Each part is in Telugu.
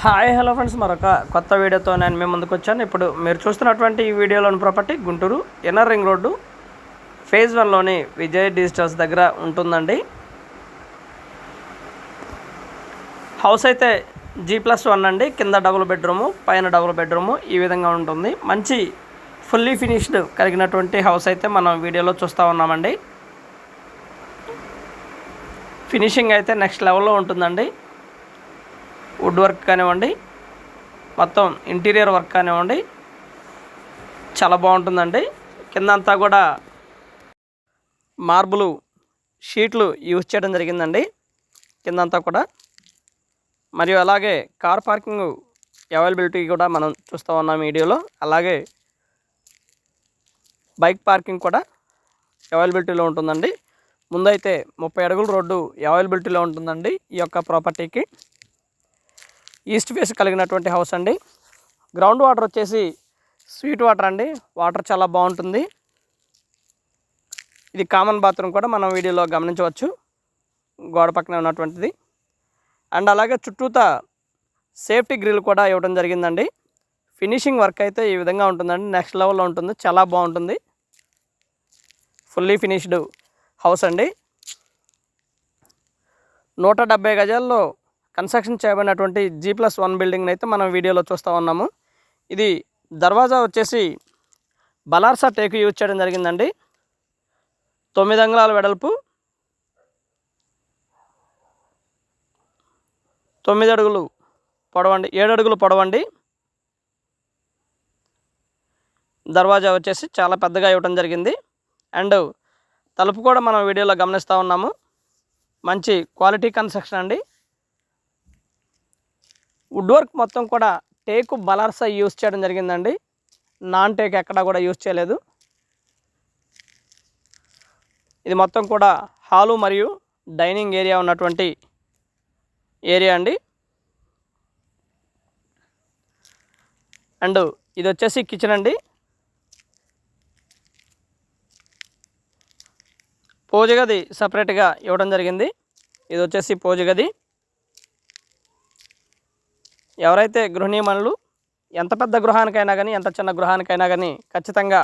హాయ్ హలో ఫ్రెండ్స్, మరొక కొత్త వీడియోతో నేను మీ ముందుకు వచ్చాను. ఇప్పుడు మీరు చూస్తున్నటువంటి ఈ వీడియోలోని property Guntur inner ring road phase 1లోని విజయ్ డిజిటల్స్ దగ్గర ఉంటుందండి. హౌస్ అయితే G+1 అండి. కింద డబుల్ బెడ్రూము, పైన డబుల్ బెడ్రూము ఈ విధంగా ఉంటుంది. మంచి ఫుల్లీ ఫినిష్డ్ కలిగినటువంటి హౌస్ అయితే మనం వీడియోలో చూస్తూ ఉన్నామండి. ఫినిషింగ్ అయితే నెక్స్ట్ లెవెల్లో ఉంటుందండి. వుడ్ వర్క్ కానివ్వండి, మొత్తం ఇంటీరియర్ వర్క్ కానివ్వండి, చాలా బాగుంటుందండి. కిందంతా కూడా మార్బుల్ షీట్లు యూజ్ చేయడం జరిగిందండి కిందంతా కూడా. మరియు అలాగే కార్ పార్కింగ్ అవైలబిలిటీ కూడా మనం చూస్తూ ఉన్నాం వీడియోలో. అలాగే బైక్ పార్కింగ్ కూడా అవైలబిలిటీలో ఉంటుందండి. ముందైతే 30 అడుగుల రోడ్డు అవైలబిలిటీలో ఉంటుందండి ఈ యొక్క ప్రాపర్టీకి. ఈస్ట్ ఫేస్ కలిగినటువంటి హౌస్ అండి. గ్రౌండ్ వాటర్ వచ్చేసి స్వీట్ వాటర్ అండి. వాటర్ చాలా బాగుంటుంది. ఇది కామన్ బాత్రూమ్ కూడా మనం వీడియోలో గమనించవచ్చు, గోడ పక్కన ఉన్నటువంటిది. అండ్ అలాగే చుట్టూతా సేఫ్టీ గ్రిల్ కూడా ఇవ్వడం జరిగిందండి. ఫినిషింగ్ వర్క్ అయితే ఈ విధంగా ఉంటుందండి. నెక్స్ట్ లెవెల్లో ఉంటుంది, చాలా బాగుంటుంది. ఫుల్లీ ఫినిష్డ్ హౌస్ అండి. 170 గజాల్లో కన్స్ట్రక్షన్ చేయబడినటువంటి G+1 బిల్డింగ్ని అయితే మనం వీడియోలో చూస్తూ ఉన్నాము. ఇది దర్వాజా వచ్చేసి బలార్సా టేకు యూజ్ చేయడం జరిగిందండి. 9 అంగుళాల వెడల్పు, 9 అడుగులు పొడవండి, 7 అడుగులు పొడవండి. దర్వాజా వచ్చేసి చాలా పెద్దగా ఇవ్వడం జరిగింది. అండ్ తలుపు కూడా మనం వీడియోలో గమనిస్తూ ఉన్నాము. మంచి క్వాలిటీ కన్స్ట్రక్షన్ అండి. వుడ్ వర్క్ మొత్తం కూడా టేకు బలార్సా యూజ్ చేయడం జరిగిందండి. నాన్ టేక్ ఎక్కడా కూడా యూజ్ చేయలేదు. ఇది మొత్తం కూడా హాలు మరియు డైనింగ్ ఏరియా ఉన్నటువంటి ఏరియా అండి. అండ్ ఇది వచ్చేసి కిచెన్ అండి. పూజ గది సపరేట్గా ఇవ్వడం జరిగింది. ఇది వచ్చేసి పూజ గది. ఎవరైతే గృహిణీమణులు ఎంత పెద్ద గృహానికైనా కానీ, ఎంత చిన్న గృహానికైనా కానీ ఖచ్చితంగా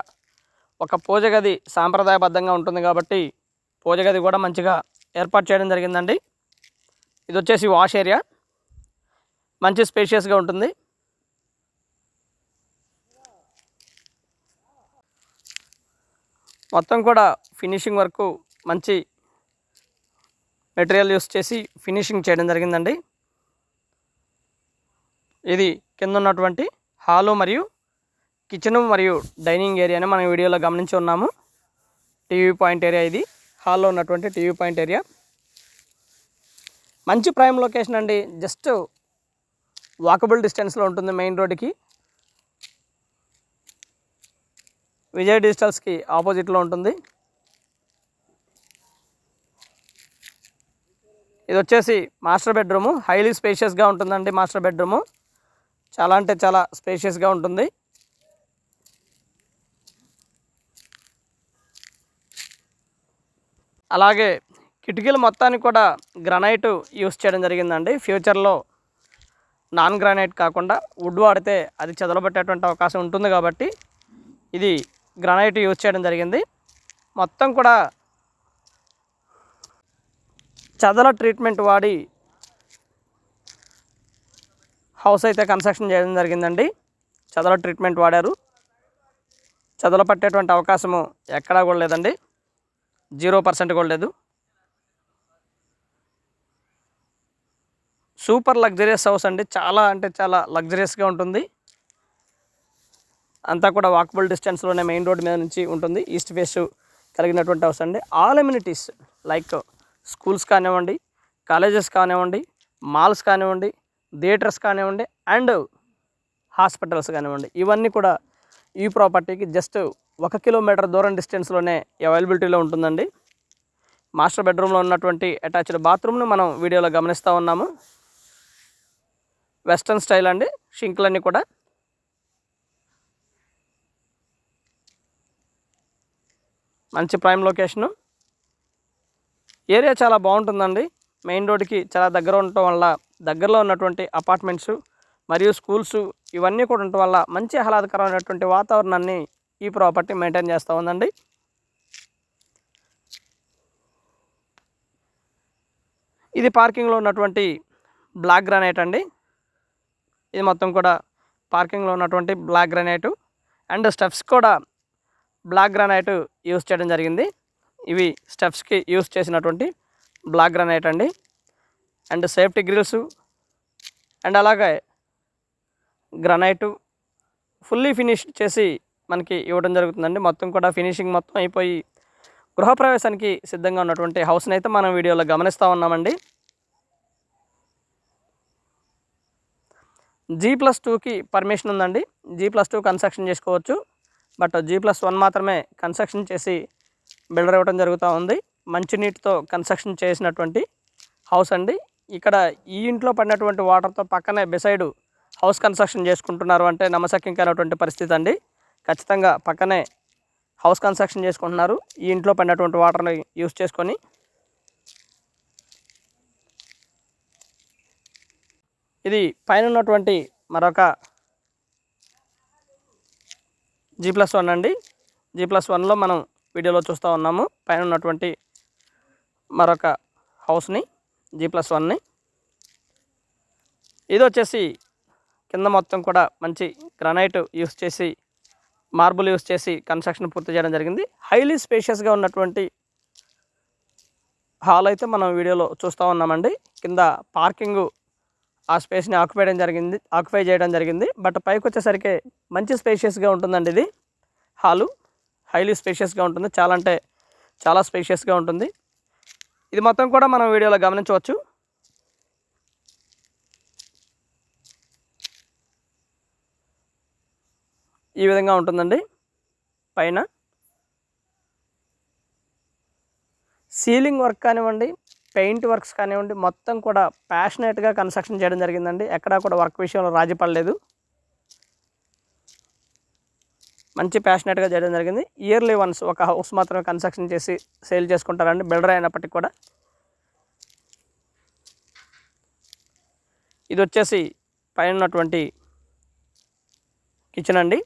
ఒక పూజ గది సాంప్రదాయబద్ధంగా ఉంటుంది కాబట్టి పూజ గది కూడా మంచిగా ఏర్పాటు చేయడం జరిగిందండి. ఇది వచ్చేసి వాష్ ఏరియా, మంచి స్పేషియస్గా ఉంటుంది. మొత్తం కూడా ఫినిషింగ్ వరకు మంచి మెటీరియల్ యూస్ చేసి ఫినిషింగ్ చేయడం జరిగిందండి. ఇది కింద ఉన్నటువంటి హాలు మరియు కిచెన్ మరియు డైనింగ్ ఏరియాని మనం వీడియోలో గమనించి ఉన్నాము. టీవీ పాయింట్ ఏరియా ఇది. హాల్లో ఉన్నటువంటి టీవీ పాయింట్ ఏరియా. మంచి ప్రైమ్ లొకేషన్ అండి. జస్ట్ వాకబుల్ డిస్టెన్స్లో ఉంటుంది మెయిన్ రోడ్డుకి. విజయ్ డిజిటల్స్కి ఆపోజిట్లో ఉంటుంది. ఇది వచ్చేసి మాస్టర్ బెడ్రూము. హైలీ స్పేషియస్గా ఉంటుందండి మాస్టర్ బెడ్రూము. చాలా అంటే చాలా స్పేషియస్గా ఉంటుంది. అలాగే కిటికీలు మొత్తానికి కూడా గ్రానైట్ యూస్ చేయడం జరిగిందండి. ఫ్యూచర్లో నాన్ గ్రానైట్ కాకుండా వుడ్ వాడితే అది చెదలబట్టేటువంటి అవకాశం ఉంటుంది కాబట్టి ఇది గ్రానైట్ యూజ్ చేయడం జరిగింది. మొత్తం కూడా చెదల ట్రీట్మెంట్ వాడి హౌస్ అయితే కన్స్ట్రక్షన్ చేయడం జరిగిందండి. చెదల ట్రీట్మెంట్ వాడారు. చెదల పట్టేటువంటి అవకాశము ఎక్కడా కూడా లేదండి. 0% కూడా లేదు. సూపర్ లగ్జరియస్ హౌస్ అండి. చాలా అంటే చాలా లగ్జరియస్గా ఉంటుంది. అంతా కూడా వాకబుల్ డిస్టెన్స్లోనే మెయిన్ రోడ్ మీద నుంచి ఉంటుంది. ఈస్ట్ ఫేస్ కలిగినటువంటి హౌస్ అండి. ఆల్ ఎమ్యూనిటీస్ లైక్ స్కూల్స్ కానివ్వండి, కాలేజెస్ కానివ్వండి, మాల్స్ కానివ్వండి, థియేటర్స్ కానివ్వండి, అండ్ హాస్పిటల్స్ కానివ్వండి, ఇవన్నీ కూడా ఈ ప్రాపర్టీకి జస్ట్ 1 కిలోమీటర్ దూరం డిస్టెన్స్లోనే అవైలబిలిటీలో ఉంటుందండి. మాస్టర్ బెడ్రూమ్లో ఉన్నటువంటి అటాచ్డ్ బాత్రూమ్ని మనం వీడియోలో గమనిస్తూ ఉన్నాము. వెస్ట్రన్ స్టైల్ అండి. షింక్లన్నీ కూడా మంచి ప్రైమ్ లొకేషను. ఏరియా చాలా బాగుంటుందండి. మెయిన్ రోడ్కి చాలా దగ్గర ఉండటం వల్ల దగ్గరలో ఉన్నటువంటి అపార్ట్మెంట్స్ మరియు స్కూల్స్ ఇవన్నీ కూడా ఉండటం వల్ల మంచి ఆహ్లాదకరమైనటువంటి వాతావరణాన్ని ఈ ప్రాపర్టీ మెయింటైన్ చేస్తూ ఉందండి. ఇది పార్కింగ్లో ఉన్నటువంటి బ్లాక్ గ్రానైట్ అండి. ఇది మొత్తం కూడా పార్కింగ్లో ఉన్నటువంటి బ్లాక్ గ్రానైట్ అండ్ స్టెప్స్ కూడా బ్లాక్ గ్రానైట్ యూస్ చేయడం జరిగింది. ఇవి స్టెప్స్కి యూస్ చేసినటువంటి బ్లాక్ గ్రానైట్ అండి. అండ్ సేఫ్టీ గ్రిల్స్ అండ్ అలాగే గ్రానైట్ ఫుల్లీ ఫినిష్ చేసి మనకి ఇవ్వడం జరుగుతుందండి. మొత్తం కూడా ఫినిషింగ్ మొత్తం అయిపోయి గృహప్రవేశానికి సిద్ధంగా ఉన్నటువంటి హౌస్ని అయితే మనం వీడియోలో గమనిస్తూ ఉన్నామండి. G+2కి పర్మిషన్ ఉందండి. G+2 కన్స్ట్రక్షన్ చేసుకోవచ్చు. బట్ G+1 మాత్రమే కన్స్ట్రక్షన్ చేసి బిల్డర్ ఇవ్వడం జరుగుతూ ఉంది. మంచినీటితో కన్స్ట్రక్షన్ చేసినటువంటి హౌస్ అండి. ఇక్కడ ఈ ఇంట్లో పడినటువంటి వాటర్తో పక్కనే బిసైడ్ హౌస్ కన్స్ట్రక్షన్ చేసుకుంటున్నారు అంటే నమ్మశక్యం కానటువంటి పరిస్థితి అండి. ఖచ్చితంగా పక్కనే హౌస్ కన్స్ట్రక్షన్ చేసుకుంటున్నారు ఈ ఇంట్లో పడినటువంటి వాటర్ని యూస్ చేసుకొని. ఇది పైన ఉన్నటువంటి మరొక G+1 అండి. G+1లో మనం వీడియోలో చూస్తూ ఉన్నాము పైన ఉన్నటువంటి మరొక హౌస్ని G+1ని. ఇది వచ్చేసి కింద మొత్తం కూడా మంచి గ్రానైట్ యూస్ చేసి మార్బుల్ యూస్ చేసి కన్స్ట్రక్షన్ పూర్తి చేయడం జరిగింది. హైలీ స్పేషియస్గా ఉన్నటువంటి హాల్ అయితే మనం వీడియోలో చూస్తూ ఉన్నామండి. కింద పార్కింగ్ ఆ స్పేస్ని ఆక్యుపై చేయడం జరిగింది. బట్ పైకి వచ్చేసరికి మంచి స్పేషియస్గా ఉంటుందండి. ఇది హాలు హైలీ స్పేషియస్గా ఉంటుంది. చాలా అంటే చాలా స్పేషియస్గా ఉంటుంది. ఇది మొత్తం కూడా మనం వీడియోలో గమనించవచ్చు. ఈ విధంగా ఉంటుందండి. పైన సీలింగ్ వర్క్ కానివ్వండి, పెయింట్ వర్క్స్ కానివ్వండి, మొత్తం కూడా ప్యాషనేట్గా కన్స్ట్రక్షన్ చేయడం జరిగిందండి. ఎక్కడా కూడా వర్క్ విషయంలో రాజీ పడలేదు. మంచి ప్యాషనేట్గా చేయడం జరిగింది. ఇయర్లీ వన్స్ ఒక హౌస్ మాత్రమే కన్స్ట్రక్షన్ చేసి సేల్ చేసుకుంటారండి బిల్డర్ అయినప్పటికీ కూడా. ఇది వచ్చేసి పైన ఉన్నటువంటి కిచెన్ అండి.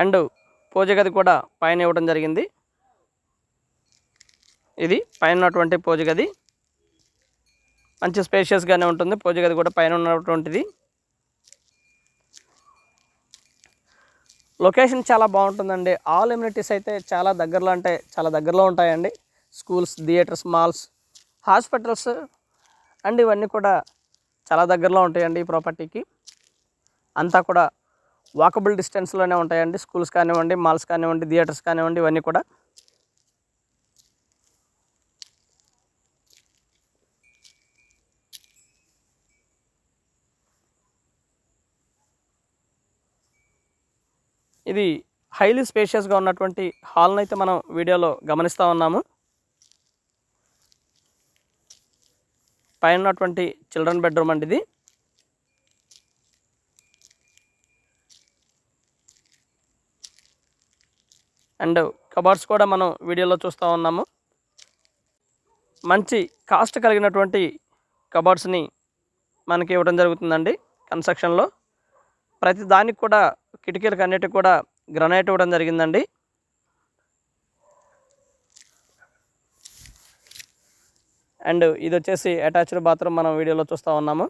అండ్ పూజ గది కూడా పైన ఇవ్వడం జరిగింది. ఇది పైన ఉన్నటువంటి పూజ గది మంచి స్పేషియస్గానే ఉంటుంది. పూజ గది కూడా పైన ఉన్నటువంటిది. లొకేషన్ చాలా బాగుంటుందండి. ఆల్ ఎమ్యూనిటీస్ అయితే చాలా దగ్గరలో అంటే చాలా దగ్గరలో ఉంటాయండి. Schools, theatres, malls, hospitals and ఇవన్నీ కూడా చాలా దగ్గరలో ఉంటాయండి ఈ ప్రాపర్టీకి. అంతా కూడా వాకబుల్ డిస్టెన్స్లోనే ఉంటాయండి. స్కూల్స్ కానివ్వండి, మాల్స్ కానివ్వండి, థియేటర్స్ కానివ్వండి, ఇవన్నీ కూడా. ఇది హైలీ స్పేషియస్గా ఉన్నటువంటి హాల్ని అయితే మనం వీడియోలో గమనిస్తూ ఉన్నాము. పైన ఉన్నటువంటి చిల్డ్రన్ బెడ్రూమ్ అండి ఇది. అండ్ కబర్డ్స్ కూడా మనం వీడియోలో చూస్తూ ఉన్నాము. మంచి కాస్ట్ కలిగినటువంటి కబర్డ్స్ని మనకి ఇవ్వడం జరుగుతుందండి కన్స్ట్రక్షన్లో. ప్రతి దానికి కూడా కిటికీలకు అన్నిటికి కూడా గ్రానైట్ ఇవ్వడం జరిగిందండి. అండ్ ఇది వచ్చేసి అటాచ్డ్ బాత్రూమ్ మనం వీడియోలో చూస్తూ ఉన్నాము.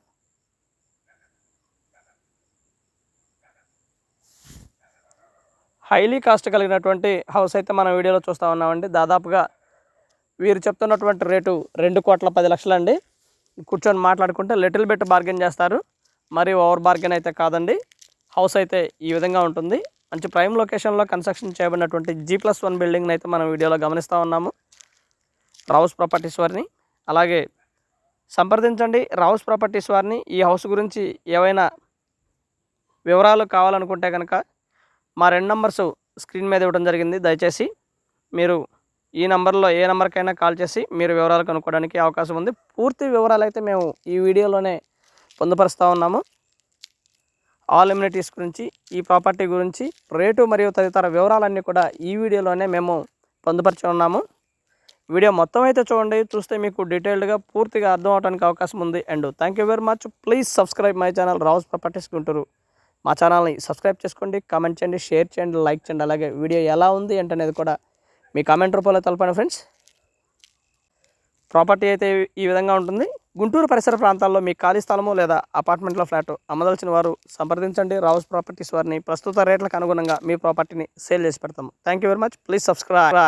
హైలీ కాస్ట్ కలిగినటువంటి హౌస్ అయితే మనం వీడియోలో చూస్తూ ఉన్నామండి. దాదాపుగా వీరు చెప్తున్నటువంటి రేటు 2,10,00,000 అండి. కూర్చొని మాట్లాడుకుంటే లిటిల్ బిట్ బార్గెన్ చేస్తారు. మరి ఓవర్ బార్గెన్ అయితే కాదండి. హౌస్ అయితే ఈ విధంగా ఉంటుంది. మంచి ప్రైమ్ లొకేషన్లో కన్స్ట్రక్షన్ చేయబడినటువంటి G+1 బిల్డింగ్ని అయితే మనం వీడియోలో గమనిస్తూ ఉన్నాము. రావుస్ ప్రాపర్టీస్ వారిని అలాగే సంప్రదించండి. రావుస్ ప్రాపర్టీస్ వారిని ఈ హౌస్ గురించి ఏవైనా వివరాలు కావాలనుకుంటే కనుక మా 2 నంబర్స్ స్క్రీన్ మీద ఇవ్వడం జరిగింది. దయచేసి మీరు ఈ నంబర్లో ఏ నెంబర్కైనా కాల్ చేసి మీరు వివరాలు కనుక్కోవడానికి అవకాశం ఉంది. పూర్తి వివరాలు అయితే మేము ఈ వీడియోలోనే పొందుపరుస్తూ ఉన్నాము. ఆల్ ఎమ్యూనిటీస్ గురించి, ఈ ప్రాపర్టీ గురించి, రేటు మరియు తదితర వివరాలన్నీ కూడా ఈ వీడియోలోనే మేము పొందుపరిచి ఉన్నాము. వీడియో మొత్తం అయితే చూడండి, చూస్తే మీకు డీటెయిల్డ్గా పూర్తిగా అర్థం అవడానికి అవకాశం ఉంది. And thank you very much. Please subscribe my channel Rao's properties Guntur. మా ఛానల్ని సబ్స్క్రైబ్ చేసుకోండి, కామెంట్ చేయండి, షేర్ చేయండి, లైక్ చేయండి. అలాగే వీడియో ఎలా ఉంది ఏంటనేది కూడా మీ కామెంట్ రూపంలో తెలపండి ఫ్రెండ్స్. ప్రాపర్టీ అయితే ఈ విధంగా ఉంటుంది. గుంటూరు పరిసర ప్రాంతాల్లో మీ ఖాళీ స్థలము లేదా అపార్ట్మెంట్లో ఫ్లాట్ అమ్మదలిచిన వారు సంప్రదించండి రావుస్ ప్రాపర్టీస్ వారిని. ప్రస్తుత రేట్లకు అనుగుణంగా మీ ప్రాపర్టీని సేల్ చేసి పెడతాము. Thank you very much. Please subscribe.